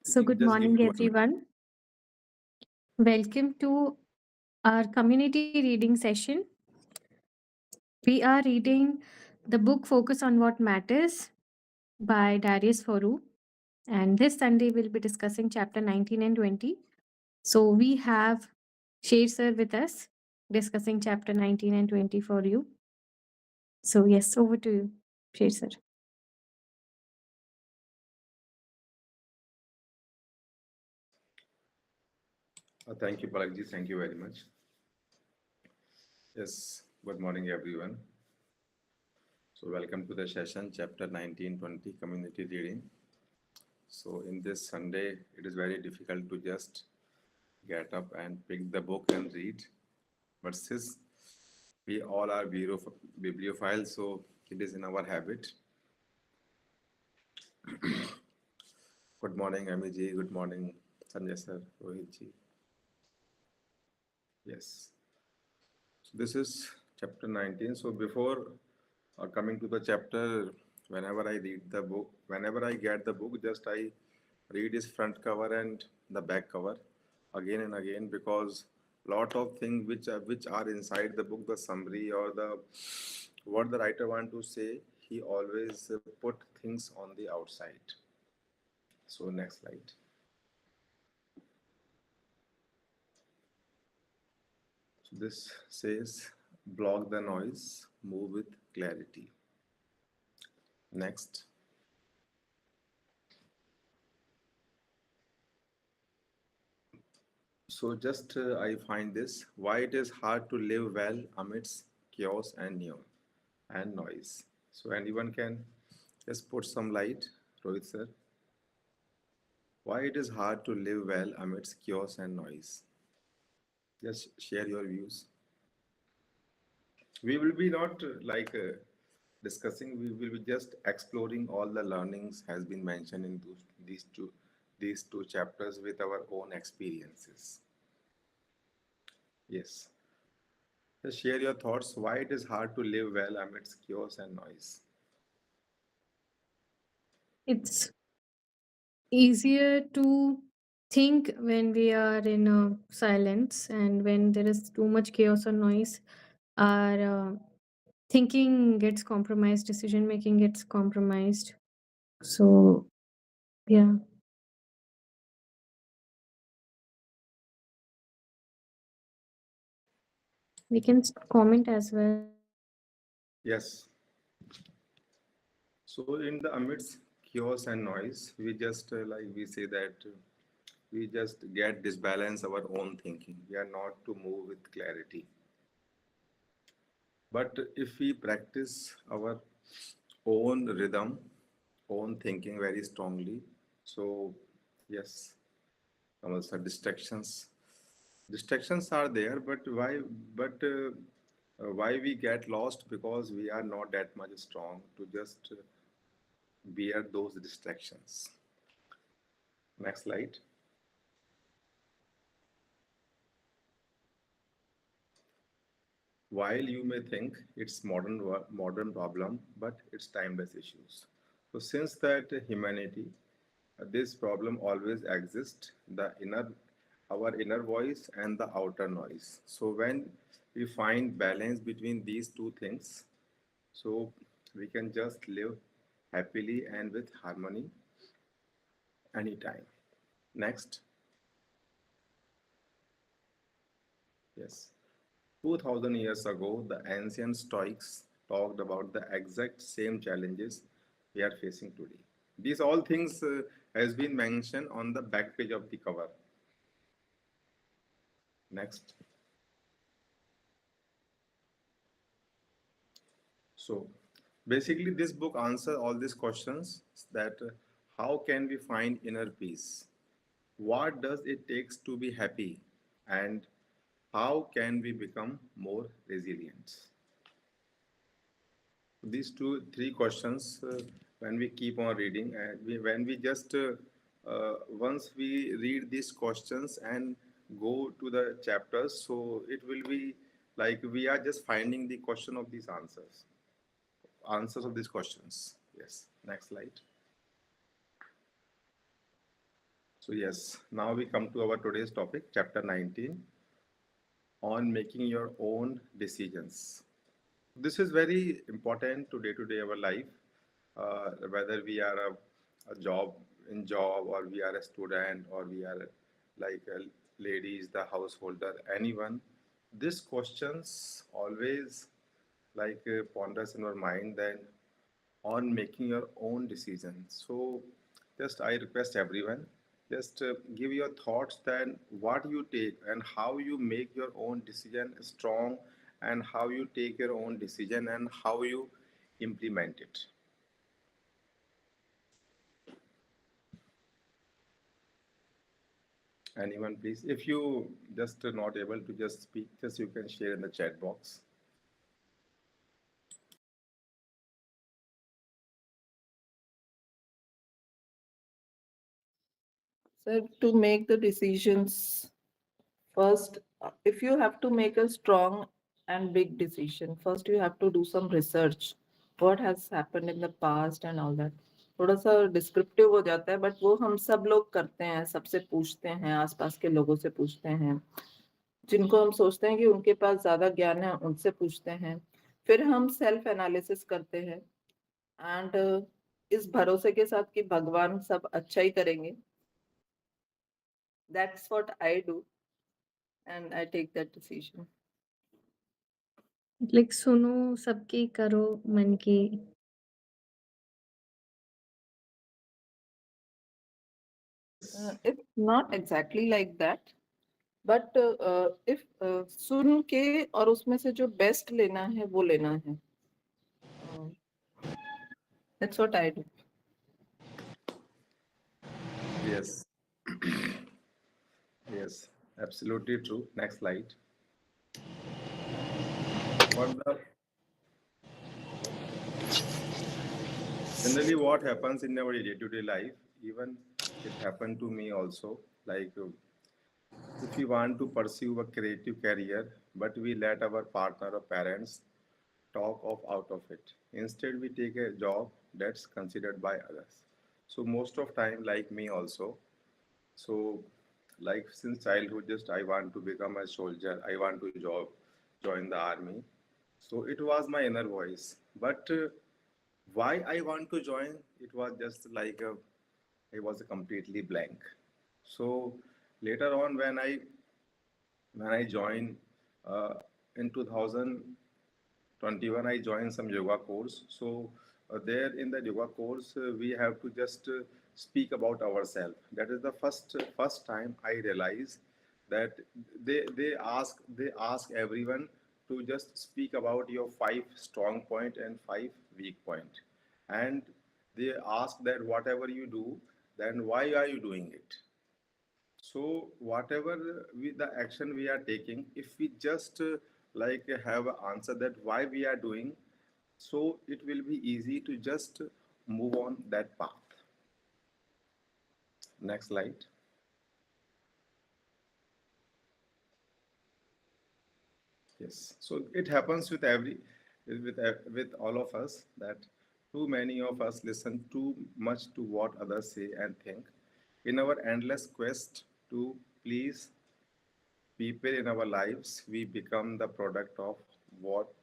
So, good Just give morning, me 1 minute. everyone. Welcome to our community reading session. We are reading the book Focus on What Matters by Darius Foru. And this Sunday, we'll be discussing chapter 19 and 20. So, we have Sher sir with us discussing chapter 19 and 20 for you. So, yes, over to you, Sher sir. Thank you, Palakji. Thank you very much. Yes, good morning, everyone. So, welcome to the session, chapter 19, 20, community reading. So, in this Sunday, it is very difficult to just get up and pick the book and read. But since we all are bibliophiles, so it is in our habit. Good morning, Amiji. Good morning, Sanjay sir, Rohit ji. Yes. So this is chapter 19. So before coming to the chapter, whenever I read the book, whenever I get the book, just I read its front cover and the back cover again and again because lot of things which are inside the book, the summary or the what the writer want to say, he always put things on the outside. So next slide. So this says block the noise, move with clarity. Next. So just I find this why it is hard to live well amidst chaos and neon and noise. So anyone can just put some light, Rohit sir. Why it is hard to live well amidst chaos and noise. Just share your views. We will be not discussing. We will be just exploring all the learnings has been mentioned in these two chapters with our own experiences. Yes. Just share your thoughts why it is hard to live well amidst chaos and noise. It's easier to think when we are in silence, and when there is too much chaos or noise, our thinking gets compromised, decision making gets compromised. So, yeah, we can comment as well. Yes. So in the amidst chaos and noise, we just like we say that we just get disbalance our own thinking. We are not to move with clarity. But if we practice our own rhythm, own thinking very strongly, so yes, also distractions are there, but why we get lost because we are not that much strong to just bear those distractions. Next slide. While you may think it's modern problem, but it's timeless issues. So since that humanity, this problem always exists, the inner, our inner voice and the outer noise. So when we find balance between these two things, so we can just live happily and with harmony anytime. Next, yes. 2000 years ago, the ancient Stoics talked about the exact same challenges we are facing today. These all things has been mentioned on the back page of the cover. Next. So basically this book answers all these questions that how can we find inner peace? What does it takes to be happy? And how can we become more resilient? These two, three questions, when we keep on reading, and when we just once we read these questions and go to the chapters, so it will be like we are just finding the question of these answers of these questions. Yes. Next slide. So yes, now we come to our today's topic, chapter 19, on making your own decisions. This is very important to day our life, whether we are a job in job, or we are a student, or we are like ladies, the householder, anyone. These questions always ponders in our mind then on making your own decisions. So just I request everyone, just give your thoughts then what you take and how you make your own decision strong, and how you take your own decision and how you implement it. Anyone please, if you just not able to just speak, just you can share in the chat box. So to make the decisions, first, if you have to make a strong and big decision, first you have to do some research. What has happened in the past and all that. थोड़ा सा descriptive हो जाता है, but वो हम सब लोग करते हैं, सबसे पूछते हैं, आसपास के लोगों से पूछते हैं, जिनको हम सोचते हैं कि उनके पास ज्यादा ज्ञान है उनसे पूछते हैं, फिर हम सेल्फ एनालिसिस करते हैं एंड इस भरोसे के साथ कि भगवान सब अच्छा ही करेंगे. That's what I do, and I take that decision. Like सुनो सबकी, करो मन की. It's not exactly like that, but if सुन के और उसमें से जो बेस्ट लेना है वो लेना है. That's what I do. Yes. Yes, absolutely true. Next slide. What the generally what happens in our day-to-day life, even it happened to me also, like if we want to pursue a creative career, but we let our partner or parents talk of out of it. Instead, we take a job that's considered by others. So most of time, like me also. So like since childhood, just I want to become a soldier. I want to join the army. So it was my inner voice. But why I want to join, it was just like I was completely blank. So later on, when I joined uh, in 2021, I joined some yoga course. So there in the yoga course, we have to just speak about ourselves. That is the first time I realized that they ask everyone to just speak about your 5 strong point and 5 weak point, and they ask that whatever you do, then why are you doing it? So whatever the action we are taking, if we just have an answer that why we are doing, so it will be easy to just move on that path. Next slide. Yes. So it happens with all of us that too many of us listen too much to what others say and think. In our endless quest to please people in our lives, we become the product of what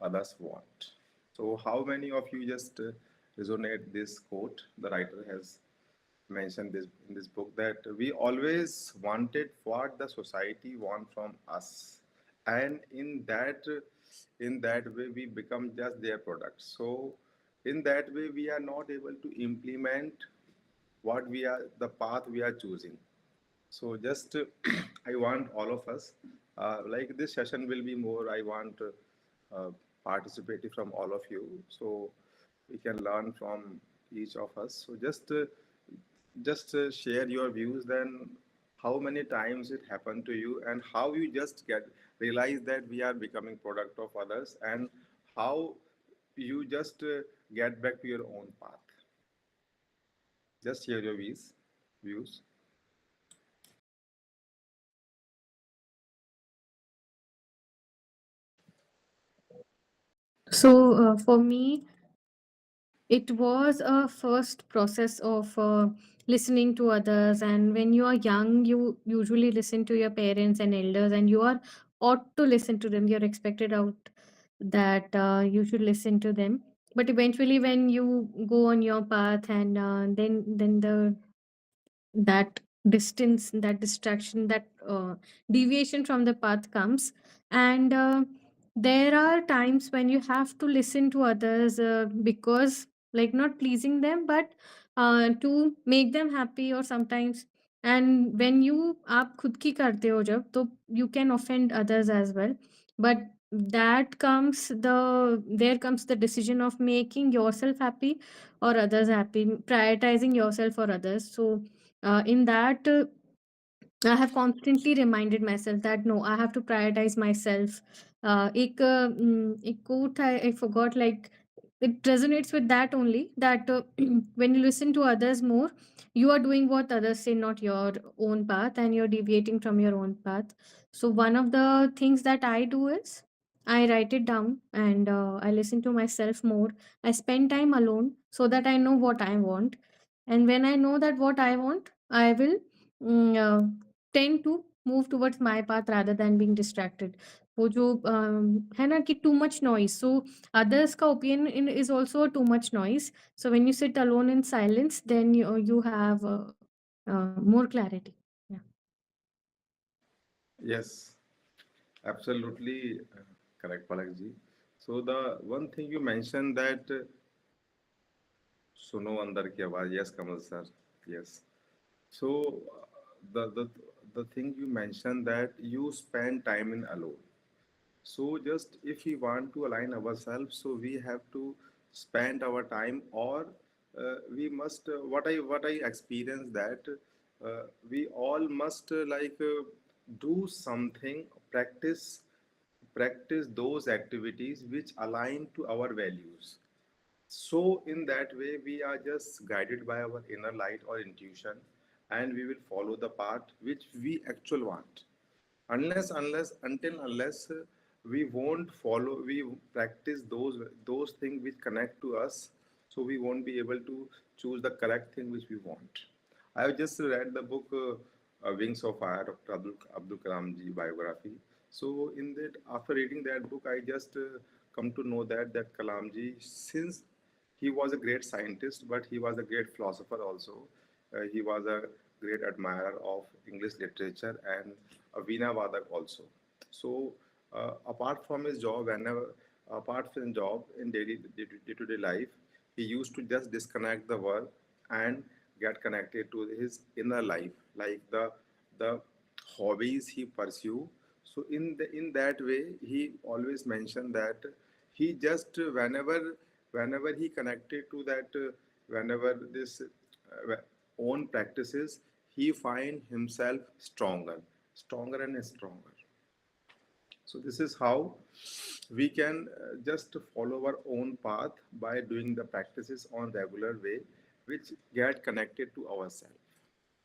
others want. So, how many of you just resonate this quote? The writer has mentioned this in this book that we always wanted what the society want from us, and in that way we become just their product. So, in that way we are not able to implement what we are the path we are choosing. So just I want all of us, like this session will be more, I want participating from all of you. So we can learn from each of us. So just share your views then how many times it happened to you, and how you just get realize that we are becoming product of others, and how you just get back to your own path. Just share your views. So for me, it was a first process of listening to others. And when you are young, you usually listen to your parents and elders, and you are ought to listen to them. You're expected out that you should listen to them. But eventually, when you go on your path, and then the that distance, that distraction, that deviation from the path comes. And there are times when you have to listen to others, because, like, not pleasing them, but to make them happy, or sometimes. And when you आप खुद की करते हो जब, तो you can offend others as well. But there comes the decision of making yourself happy or others happy, prioritizing yourself or others. So in that, I have constantly reminded myself that no, I have to prioritize myself. एक quote I forgot, like, it resonates with that only, that when you listen to others more, you are doing what others say, not your own path, and you're deviating from your own path. So one of the things that I do is I write it down, and I listen to myself more. I spend time alone so that I know what I want. And when I know that what I want, I will tend to move towards my path rather than being distracted. वो जो है ना कि too much noise, so others का opinion is also too much noise. So when you sit alone in silence, then you have more clarity. Yeah. Yes, absolutely correct, Palakji. So the one thing you mentioned that सुनो अंदर की आवाज, yes, Kamal sir, yes. So the thing you mentioned that you spend time in alone. So just if we want to align ourselves, so we have to spend our time, or we must what I experienced that we all must do something, practice those activities which align to our values. So, in that way, we are just guided by our inner light or intuition, and we will follow the path which we actually want. Unless we won't follow, we practice those things which connect to us, so we won't be able to choose the correct thing which we want. I have just read the book Wings of Fire, Dr. Abdul Kalam ji biography. So in that, after reading that book, I just come to know that Kalam ji, since he was a great scientist, but he was a great philosopher also. He was a great admirer of English literature and a Veena Vadak also. So, apart from his job, apart from job in daily day-to-day life, he used to just disconnect the world and get connected to his inner life, like the hobbies he pursue. So in that way, he always mentioned that he just whenever he connected to that whenever this own practices, he find himself stronger and stronger. So this is how we can just follow our own path by doing the practices on regular way, which get connected to ourselves.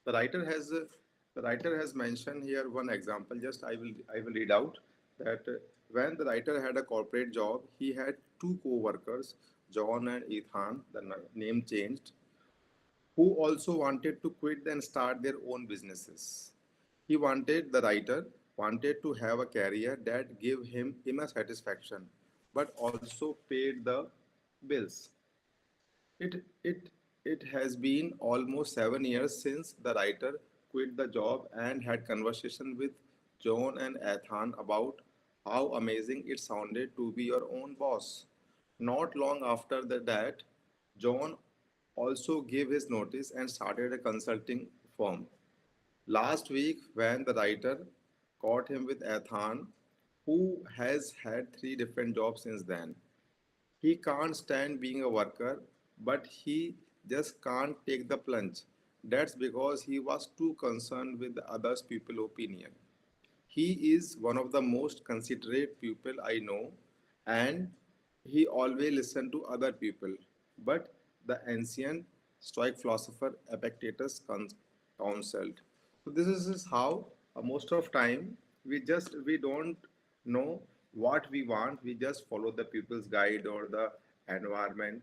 The writer has the writer has mentioned here one example. Just I will read out that when the writer had a corporate job, he had two co-workers, John and Ethan. The name changed, who also wanted to quit and start their own businesses. The writer wanted to have a career that gave him inner satisfaction, but also paid the bills. It, it, it has been almost 7 years since the writer quit the job and had conversation with John and Ethan about how amazing it sounded to be your own boss. Not long after that, John also gave his notice and started a consulting firm. Last week, when the writer caught him with Ethan, who has had three different jobs since then. He can't stand being a worker, but he just can't take the plunge. That's because he was too concerned with the others people's opinion. He is one of the most considerate people I know, and he always listened to other people. But the ancient Stoic philosopher Epictetus counseled. So this is how most of time we don't know what we want. We just follow the people's guide or the environment,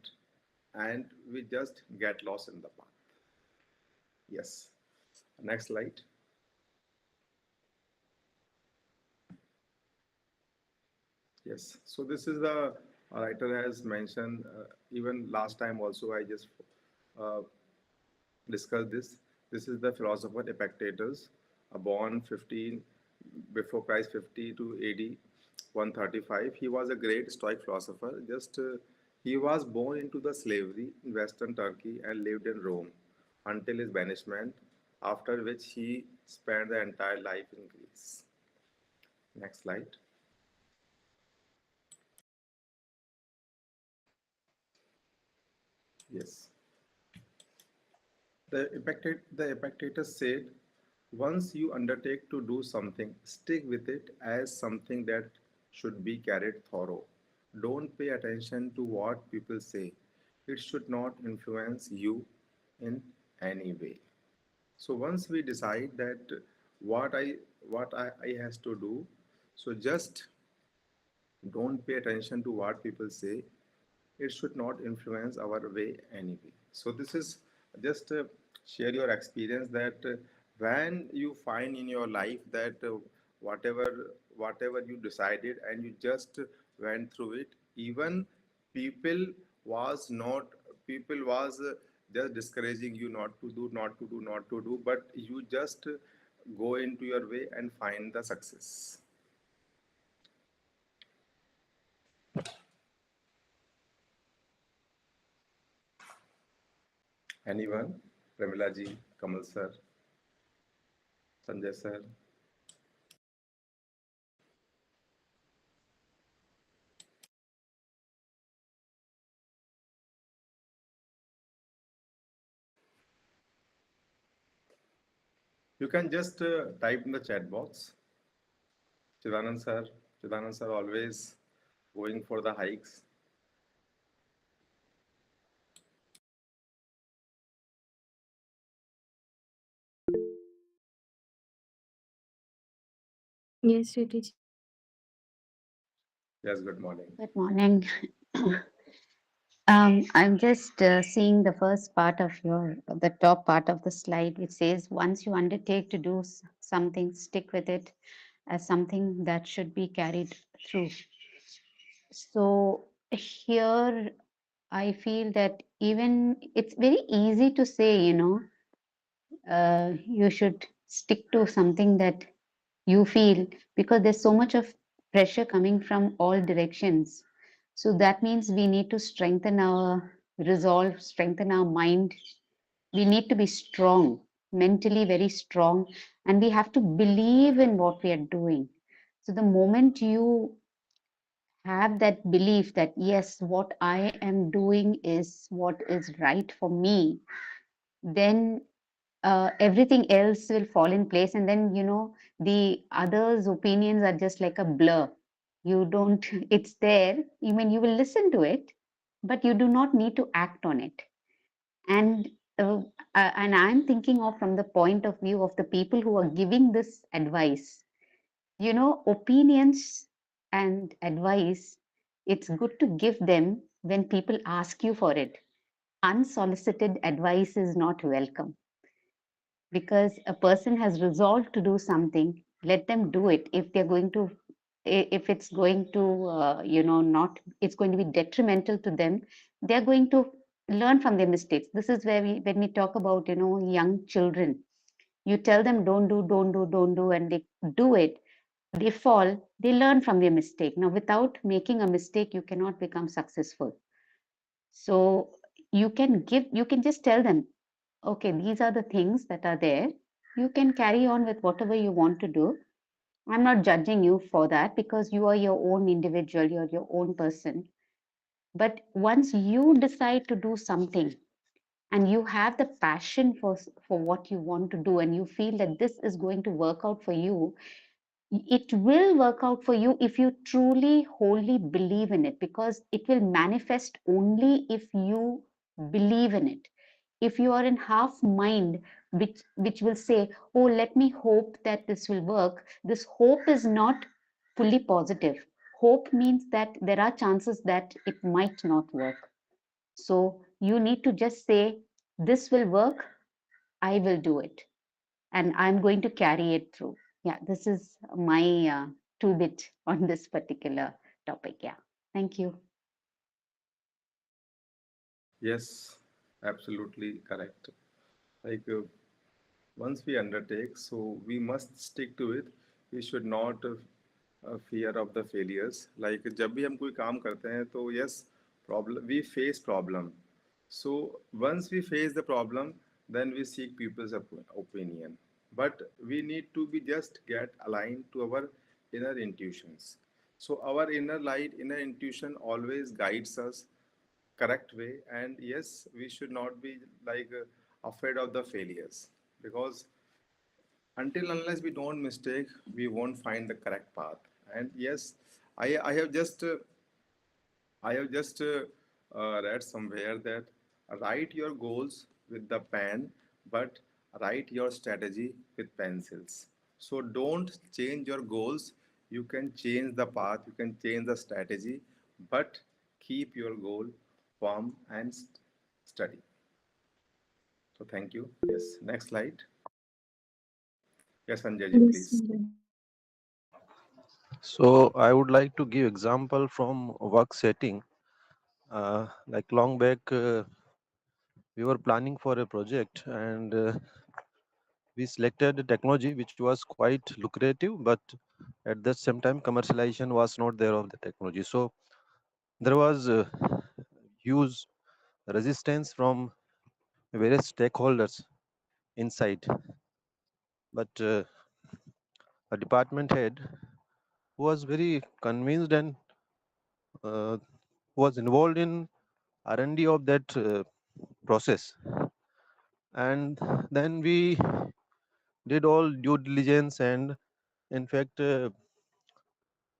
and we just get lost in the path. Yes. Next slide. Yes. So this is the writer has mentioned even last time also I just uh, discussed this. This is the philosopher Epictetus, born 15 before Christ 50 to AD 135. He was a great Stoic philosopher. Just he was born into the slavery in Western Turkey and lived in Rome until his banishment, after which he spent the entire life in Greece. Next slide. Yes. The Epictetus said, once you undertake to do something, stick with it as something that should be carried thorough. Don't pay attention to what people say. It should not influence you in any way. So once we decide that what I has to do, so just don't pay attention to what people say. It should not influence our way anyway. So this is just share your experience that when you find in your life that whatever you decided and you just went through it, even people was not people was just discouraging you not to do, but you just go into your way and find the success. Anyone? Pramila ji, Kamal sir, Sanjay sir. You can just type in the chat box. Chidanand sir always going for the hikes. Yes, Shruti. Yes, good morning. Good morning. I'm just seeing the first part of the top part of the slide, which says, once you undertake to do something, stick with it as something that should be carried through. So here, I feel that even it's very easy to say, you should stick to something that you feel, because there's so much of pressure coming from all directions. So that means we need to strengthen our resolve, strengthen our mind. We need to be strong, mentally very strong, and we have to believe in what we are doing. So the moment you have that belief that, yes, what I am doing is what is right for me, then everything else will fall in place. And then, the others' opinions are just like a blur. You don't, it's there. You mean you will listen to it, but you do not need to act on it. And uh, and I'm thinking of from the point of view of the people who are giving this advice. Opinions and advice, it's good to give them when people ask you for it. Unsolicited advice is not welcome, because a person has resolved to do something. Let them do it. If they're going to, if it's going to, not, it's going to be detrimental to them, they're going to learn from their mistakes. This is where when we talk about, young children, you tell them don't do, and they do it, they fall, they learn from their mistake. Now, without making a mistake, you cannot become successful. So you can just tell them, okay, these are the things that are there. You can carry on with whatever you want to do. I'm not judging you for that, because you are your own individual, you're your own person. But once you decide to do something and you have the passion for what you want to do, and you feel that this is going to work out for you, it will work out for you if you truly wholly believe in it, because it will manifest only if you believe in it. If you are in half mind, which will say, oh, let me hope that this will work, this hope is not fully positive. Hope means that there are chances that it might not work. So You need to just say, this will work, I will do it, and I'm going to carry it through. Yeah, this is my two bit on this particular topic. Yeah, thank you. Yes, absolutely correct. Like once we undertake, so we must stick to it. We should not fear of the failures. Like जब भी हम कोई काम करते हैं तो yes, problem we face problem. So once we face the problem, then we seek people's opinion. But we need to be just get aligned to our inner intuitions. So our inner light, inner intuition always guides us correct way. And yes, we should not be like afraid of the failures, because until unless we don't mistake, we won't find the correct path. And yes, I have just read somewhere that write your goals with the pen, but write your strategy with pencils. So don't change your goals. You can change the path, you can change the strategy, but keep your goal firm and steady. So thank you. Yes, next slide. Yes, Sanjay ji, Yes, please. Sanjay. So I would like to give example from work setting. Like long back, we were planning for a project, and we selected a technology which was quite lucrative, but at the same time commercialization was not there of the technology. So there was huge resistance from various stakeholders inside. But a department head who was very convinced and uh, was involved in R&D of that process. And then we did all due diligence, and in fact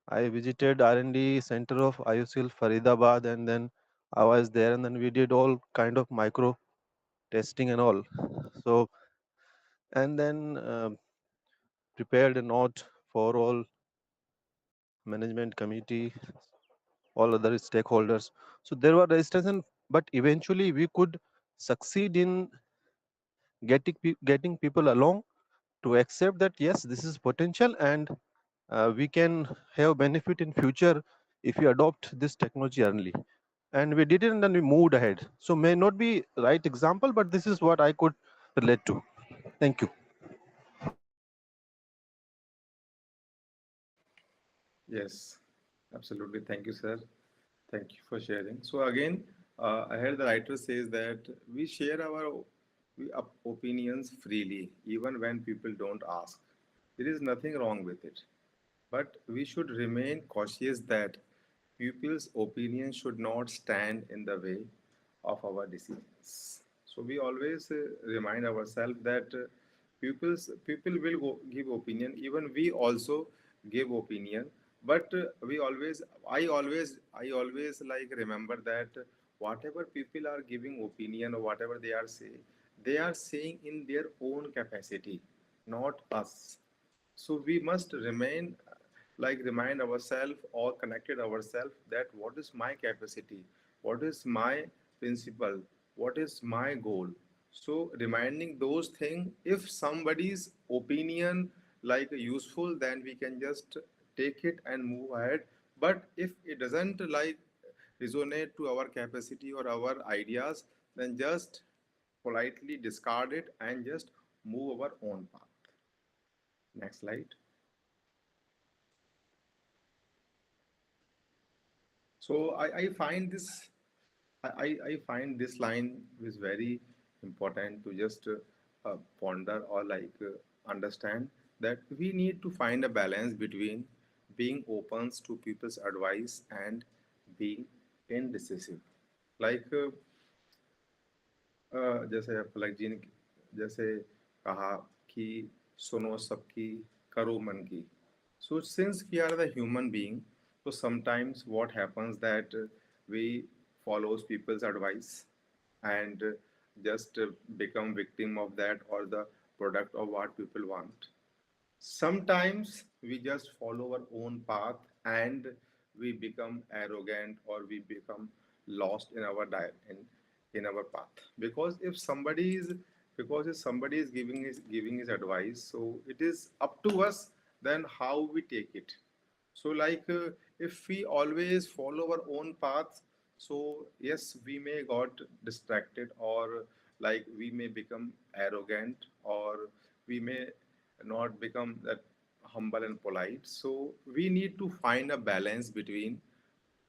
I visited R&D center of IOCL Faridabad, and then I was there, and then we did all kind of micro testing and all. So and then prepared a note for all management committee, all other stakeholders. So there were resistance, but eventually we could succeed in getting people along to accept that yes, this is potential, and we can have benefit in future if we adopt this technology early. And we did it, and then we moved ahead. So may not be right example, but this is what I could relate to. Thank you. Yes, absolutely. Thank you, sir. Thank you for sharing. So again, I heard the writer says that we share our opinions freely, even when people don't ask. There is nothing wrong with it. But we should remain cautious that people's opinion should not stand in the way of our decisions. So we always remind ourselves that people will give opinion. Even we also give opinion. But I always like remember that whatever people are giving opinion or whatever they are saying in their own capacity, not us. So we must remain like remind ourselves or connected ourselves that what is my capacity, what is my principle, what is my goal. So reminding those things, if somebody's opinion like useful, then we can just take it and move ahead. But if it doesn't like resonate to our capacity or our ideas, then just politely discard it and just move our own path. Next slide. So I find this I find this line is very important to just ponder or like understand that we need to find a balance between being open to people's advice and being indecisive. Like जैसे पलक जी ने जैसे कहा कि सुनो सबकी करो मन की. So since we are the human being, so sometimes what happens that we follows people's advice and just become victim of that or the product of what people want. Sometimes we just follow our own path and we become arrogant or we become lost in in our path. Because if somebody is giving his advice, so it is up to us then how we take it. So if we always follow our own path, so yes, we may got distracted, or like we may become arrogant, or we may not become that humble and polite. So we need to find a balance between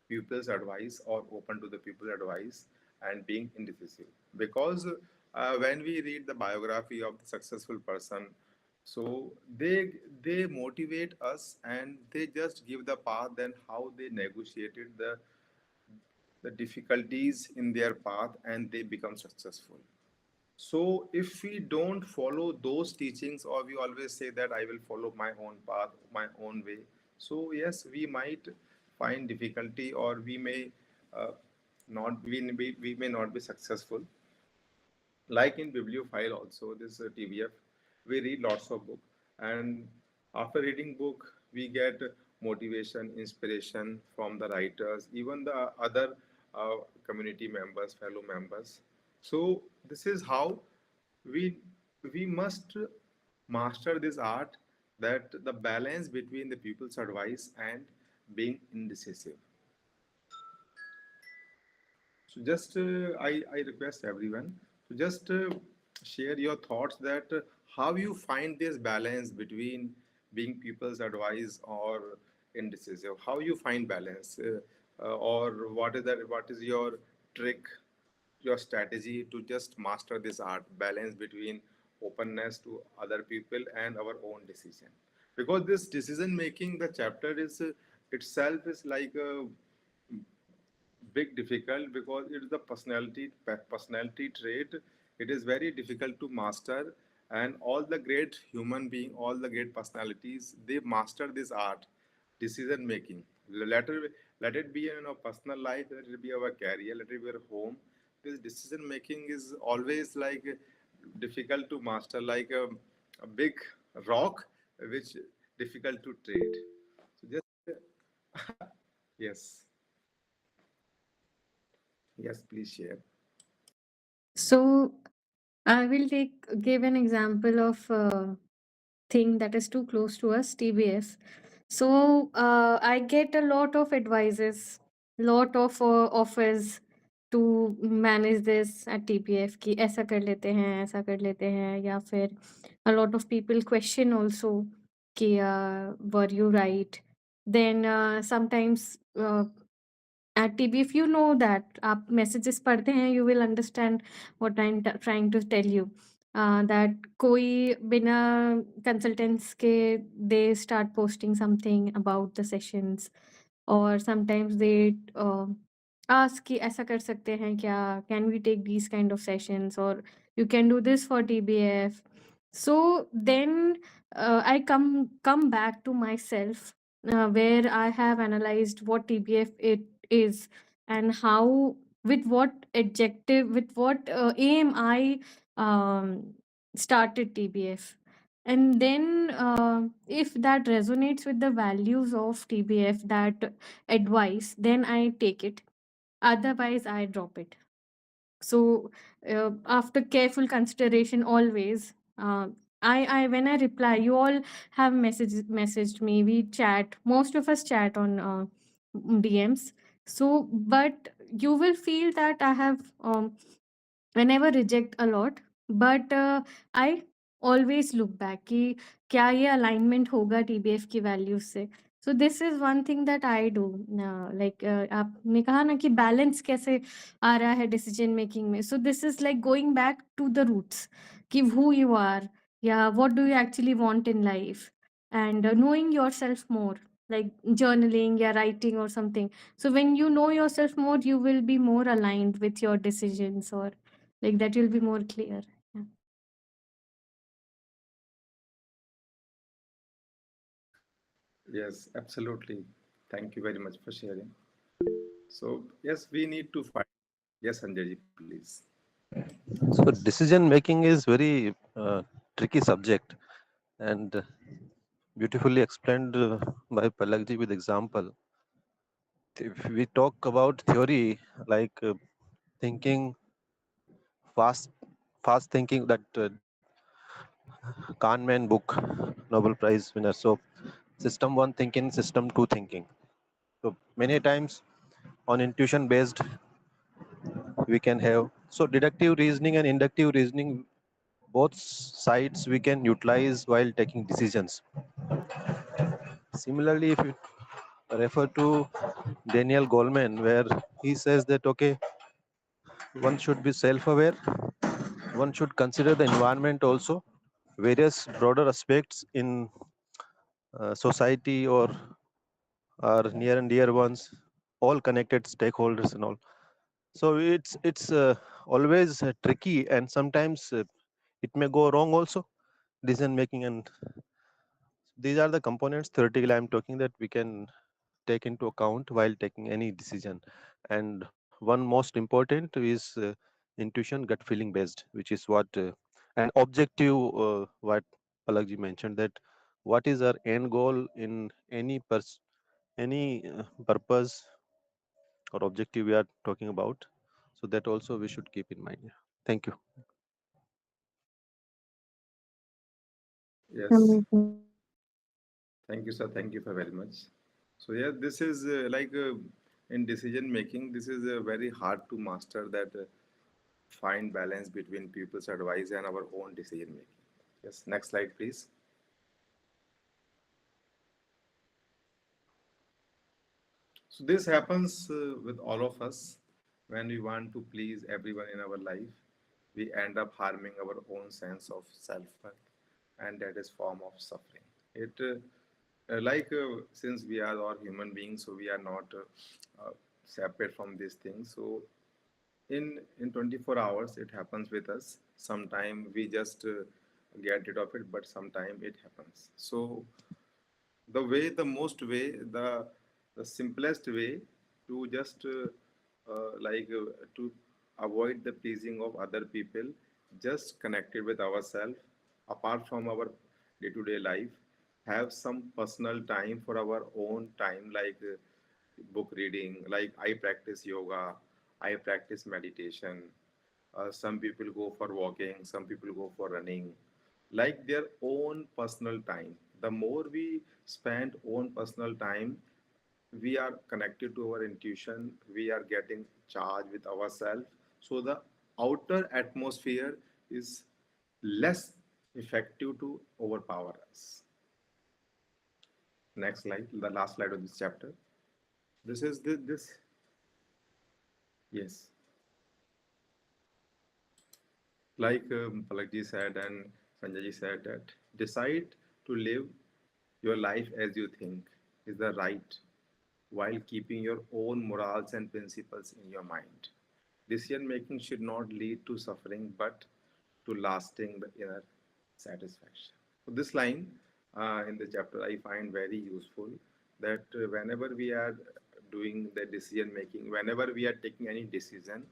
people's advice or open to the people's advice and being indecisive. Because when we read the biography of the successful person, so they motivate us, and they just give the path and how they negotiated the difficulties in their path, and they become successful. So if we don't follow those teachings, or we always say that I will follow my own path, my own way, so yes, we might find difficulty, or we may not we may not be successful. Like in bibliophile also, this TBF, we read lots of book, and after reading book, we get motivation, inspiration from the writers, even the other uh, community members, fellow members. So this is how we we must master this art, that the balance between the people's advice and being indecisive. So just I request everyone to just share your thoughts, that how you find this balance between being people's advice or indecisive. How you find balance, or what is your trick, your strategy to just master this art balance between openness to other people and our own decision. Because this decision making, the chapter is itself is like a big difficult, because it is the personality trait. It is very difficult to master, and all the great human being, all the great personalities, they master this art, decision making. Let it be in our personal life, let it be our career, let it be our home. This decision making is always like difficult to master, like a big rock which difficult to trade. So just yes, yes, please share. So I will give an example of a thing that is too close to us, TBF. So I get a lot of advices, lot of offers to manage this at TBF कि ऐसा कर लेते हैं, ऐसा कर लेते हैं, या फिर a lot of people question also कि were you right? Then sometimes at TBF, you know that आप messages पढ़ते हैं, you will understand what I'm trying to tell you. That कोई बिना consultants के they start posting something about the sessions, or sometimes they ask कि ऐसा कर सकते हैं क्या, can we take these kind of sessions, or you can do this for TBF. So then I come back to myself, where I have analyzed what TBF it is, and how, with what adjective, with what aim I started TBF. And then if that resonates with the values of TBF, that advice, then I take it. Otherwise, I drop it. So after careful consideration, always, I when I reply, you all have messaged me, we chat, most of us chat on DMs. So but you will feel that I have I never reject a lot, but I always look back कि क्या ये alignment होगा TBF की values से. So this is one thing that I do. Like आपने कहा ना कि balance कैसे आ रहा है decision making में. So this is like going back to the roots, कि who you are, yeah, what do you actually want in life, and knowing yourself more, like journaling, yeah, writing or something. So when you know yourself more, you will be more aligned with your decisions, or like that will be more clear. Yeah. Yes, absolutely. Thank you very much for sharing. So, yes, we need to find. Yes, Sanjay ji, please. So decision making is very tricky subject, and beautifully explained by Palakji with example. If we talk about theory, like thinking fast thinking, that Kahneman book, Nobel Prize winner. So system one thinking, system two thinking. So many times on intuition based we can have, so deductive reasoning and inductive reasoning, both sides we can utilize while taking decisions. Similarly, if you refer to Daniel Goleman, where he says that okay, one should be self-aware, one should consider the environment also, various broader aspects in society or our near and dear ones, all connected stakeholders and all. So it's always tricky, and sometimes it may go wrong also, decision making. And these are the components theoretically I'm talking that we can take into account while taking any decision. And one most important is intuition, gut feeling based, which is what and objective, what Palakji mentioned, that what is our end goal in any purpose or objective we are talking about. So that also we should keep in mind. Yeah. Thank you. Yes. Amazing. Thank you, sir. Thank you for very much. So yeah, this is in decision making, this is very hard to master that fine balance between people's advice and our own decision making. Yes, next slide, please. So this happens with all of us when we want to please everyone in our life. We end up harming our own sense of self-worth, and that is form of suffering. It since we are all human beings, so we are not separate from these things. So in 24 hours, it happens with us. Sometime we just get rid of it, but sometime it happens. So the most way, the simplest way to just to avoid the pleasing of other people, just connected with ourselves, apart from our day-to-day life, have some personal time for our own time, book reading. Like I practice yoga, I practice meditation. Some people go for walking, some people go for running, like their own personal time. The more we spend own personal time, we are connected to our intuition, we are getting charged with ourselves. So the outer atmosphere is less effective to overpower us. Next slide, the last slide of this chapter. This is this. Yes. Like Palakji said and Sanjayji said, that decide to live your life as you think is the right, while keeping your own morals and principles in your mind. Decision making should not lead to suffering, but to lasting the inner satisfaction. So this line in the chapter I find very useful, that whenever we are doing the decision making, whenever we are taking any decision,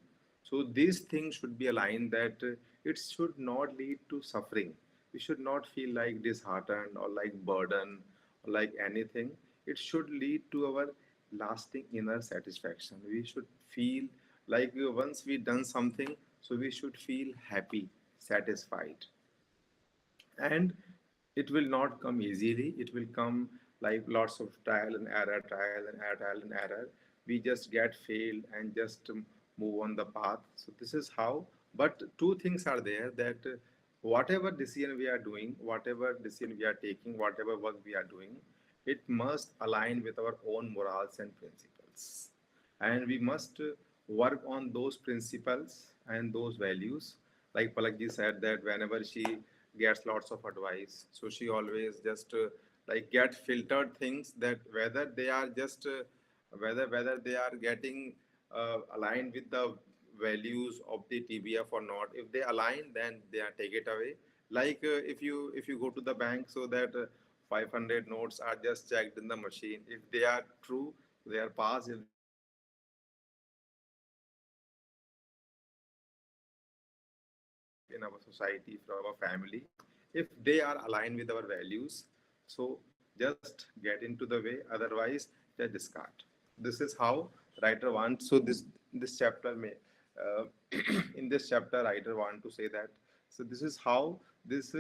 so these things should be aligned, that it should not lead to suffering. We should not feel like disheartened or like burden or like anything. It should lead to our lasting inner satisfaction. We should feel like once we done something, so we should feel happy, satisfied. And it will not come easily, it will come like lots of trial and error, trial and error. We just get failed and just move on the path. So this is how. But two things are there, that whatever decision we are doing, whatever decision we are taking, whatever work we are doing, it must align with our own morals and principles, and we must work on those principles and those values. Like Palakji said, that whenever she gets lots of advice, so she always just get filtered things, that whether they are just whether they are getting aligned with the values of the TBF or not. If they align, then they are take it away. Like if you go to the bank, so that 500 notes are just checked in the machine. If they are true, they are passed. If they are not true, then they are rejected. So whatever decision we are taking in our life, in our society, for our family, if they are aligned with our values, so just get into the way. Otherwise, they discard. This is how writer wants. So this chapter may in this chapter, writer want to say that. So this is how this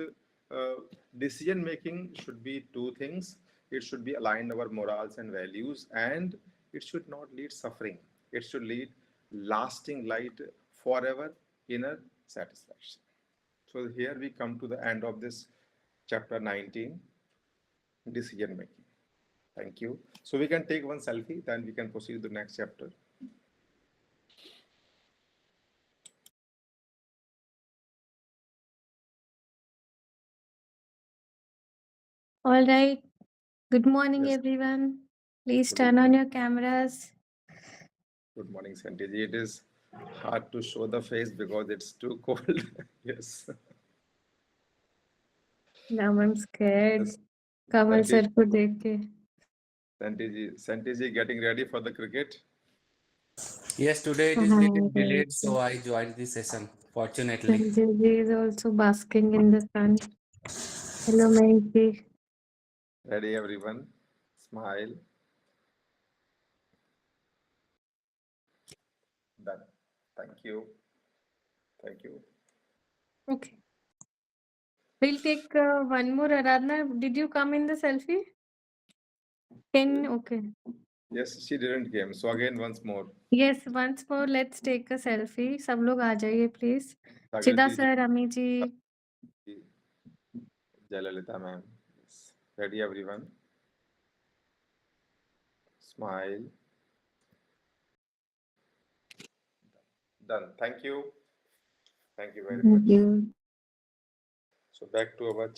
decision making should be two things. It should be aligned our morals and values, and it should not lead suffering. It should lead lasting light forever inner satisfaction. So here we come to the end of this chapter 19, decision making. Thank you. So we can take one selfie, then we can proceed to the next chapter. All right. Good morning, Yes. everyone. Please Good turn on evening. your cameras. Good morning, Santi. It is hard to show the face because it's too cold. Yes. Now I'm scared. Yes. Kamal Santi, sir ko dekh ke. Santi ji getting ready for the cricket. Yes, today it is little delayed, so I joined the session, fortunately. Sanjay ji is also basking in the sun. Hello, Mayank ji. Ready, everyone? Smile. Done. Thank you. Thank you. Okay. We'll take one more. Aradhana, did you come in the selfie? Okay. Yes, she didn't came. So again, once more. Yes, once more, let's take a selfie. सब लोग आ जाइए, please. Sagarti Chida ji, sir, Ami ji. Jayalalitha ma'am. Yes. Ready, everyone? Smile. Done. Thank you. Thank you very Thank much. you. So back to our